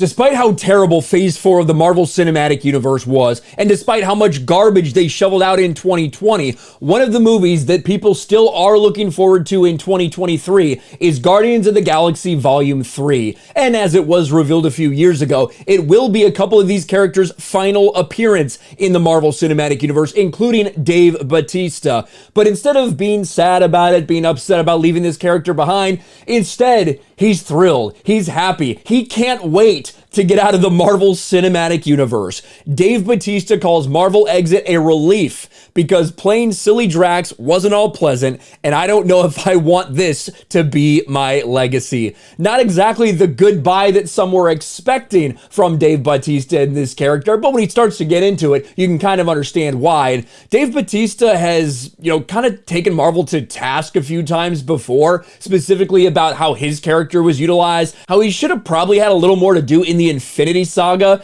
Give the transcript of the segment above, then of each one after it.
Despite how terrible Phase 4 of the Marvel Cinematic Universe was, and despite how much garbage they shoveled out in 2020, one of the movies that people still are looking forward to in 2023 is Guardians of the Galaxy Volume 3. And as it was revealed a few years ago, it will be a couple of these characters' final appearance in the Marvel Cinematic Universe, including Dave Bautista. But instead of being sad about it, being upset about leaving this character behind, instead, he's thrilled, he's happy, he can't wait to get out of the Marvel Cinematic Universe. Dave Bautista calls Marvel exit a relief because playing silly Drax wasn't all pleasant, and I don't know if I want this to be my legacy. Not exactly the goodbye that some were expecting from Dave Bautista in this character, but when he starts to get into it, you can kind of understand why. And Dave Bautista has, kind of taken Marvel to task a few times before, specifically about how his character was utilized, how he should have probably had a little more to do in the Infinity Saga,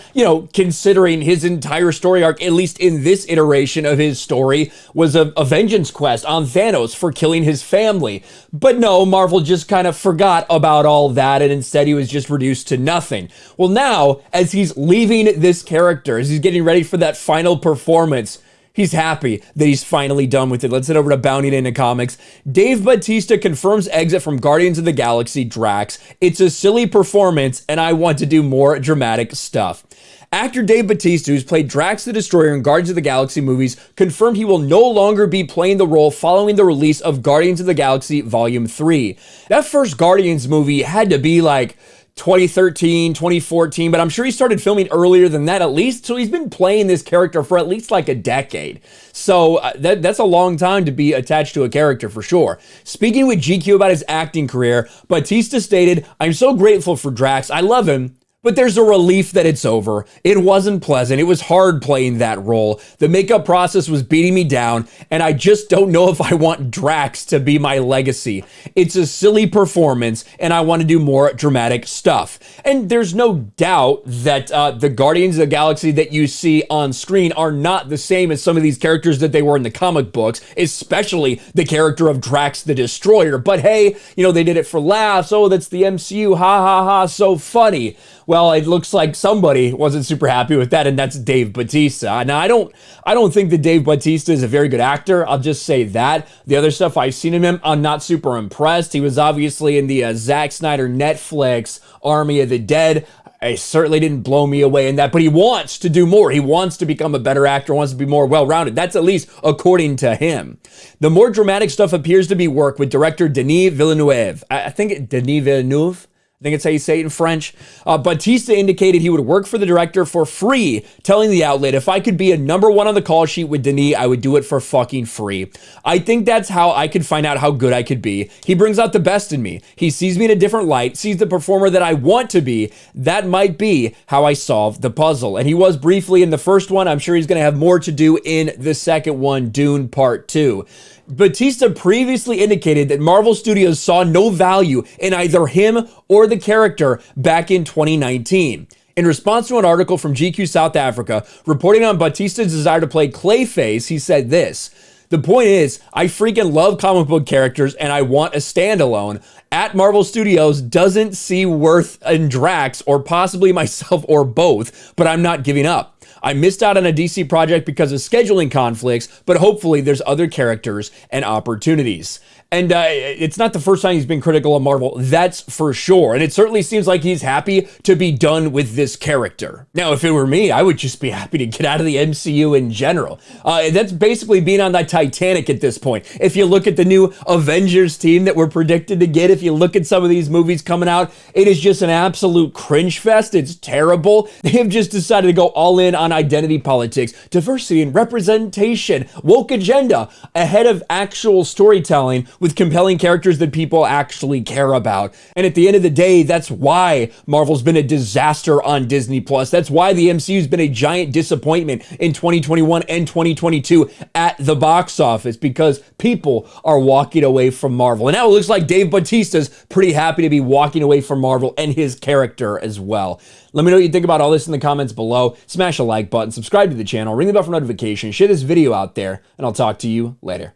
considering his entire story arc, at least in this iteration of his story, was a vengeance quest on Thanos for killing his family. But no, Marvel just kind of forgot about all that, and instead he was just reduced to nothing. Well, now, as he's leaving this character, as he's getting ready for that final performance, he's happy that he's finally done with it. Let's head over to Bounty Data Comics. Dave Bautista confirms exit from Guardians of the Galaxy Drax. It's a silly performance, and I want to do more dramatic stuff. Actor Dave Bautista, who's played Drax the Destroyer in Guardians of the Galaxy movies, confirmed he will no longer be playing the role following the release of Guardians of the Galaxy Volume 3. That first Guardians movie had to be like 2013, 2014, but I'm sure he started filming earlier than that at least, so he's been playing this character for at least like a decade. So that's a long time to be attached to a character for sure. Speaking with GQ about his acting career, Bautista stated, "I'm so grateful for Drax, I love him, but there's a relief that it's over. It wasn't pleasant. It was hard playing that role. The makeup process was beating me down, and I just don't know if I want Drax to be my legacy. It's a silly performance, and I want to do more dramatic stuff." And there's no doubt that the Guardians of the Galaxy that you see on screen are not the same as some of these characters that they were in the comic books, especially the character of Drax the Destroyer. But hey, they did it for laughs. Oh, that's the MCU. Ha ha ha, so funny. Well, it looks like somebody wasn't super happy with that, and that's Dave Bautista. Now, I don't think that Dave Bautista is a very good actor. I'll just say that. The other stuff I've seen of him, I'm not super impressed. He was obviously in the Zack Snyder Netflix Army of the Dead. It certainly didn't blow me away in that, but he wants to do more. He wants to become a better actor, wants to be more well-rounded. That's at least according to him. The more dramatic stuff appears to be work with director Denis Villeneuve. I think Denis Villeneuve? I think it's how you say it in French. Bautista indicated he would work for the director for free, telling the outlet, "If I could be a #1 on the call sheet with Denis, I would do it for fucking free. I think that's how I could find out how good I could be. He brings out the best in me. He sees me in a different light, sees the performer that I want to be. That might be how I solve the puzzle." And he was briefly in the first one. I'm sure he's going to have more to do in the second one, Dune Part 2. Bautista previously indicated that Marvel Studios saw no value in either him or the character back in 2019. In response to an article from GQ South Africa reporting on Bautista's desire to play Clayface, he said this: "The point is, I freaking love comic book characters and I want a standalone. At Marvel Studios doesn't see worth in Drax or possibly myself or both, but I'm not giving up. I missed out on a DC project because of scheduling conflicts, but hopefully there's other characters and opportunities." And it's not the first time he's been critical of Marvel, that's for sure. And it certainly seems like he's happy to be done with this character. Now, if it were me, I would just be happy to get out of the MCU in general. That's basically being on the Titanic at this point. If you look at the new Avengers team that we're predicted to get, if you look at some of these movies coming out, it is just an absolute cringe fest. It's terrible. They have just decided to go all in on identity politics, diversity and representation, woke agenda, ahead of actual storytelling with compelling characters that people actually care about. And at the end of the day, that's why Marvel's been a disaster on Disney+. That's why the MCU's been a giant disappointment in 2021 and 2022 at the box office, because people are walking away from Marvel. And now it looks like Dave Bautista's pretty happy to be walking away from Marvel and his character as well. Let me know what you think about all this in the comments below. Smash a like button, subscribe to the channel, ring the bell for notifications, share this video out there, and I'll talk to you later.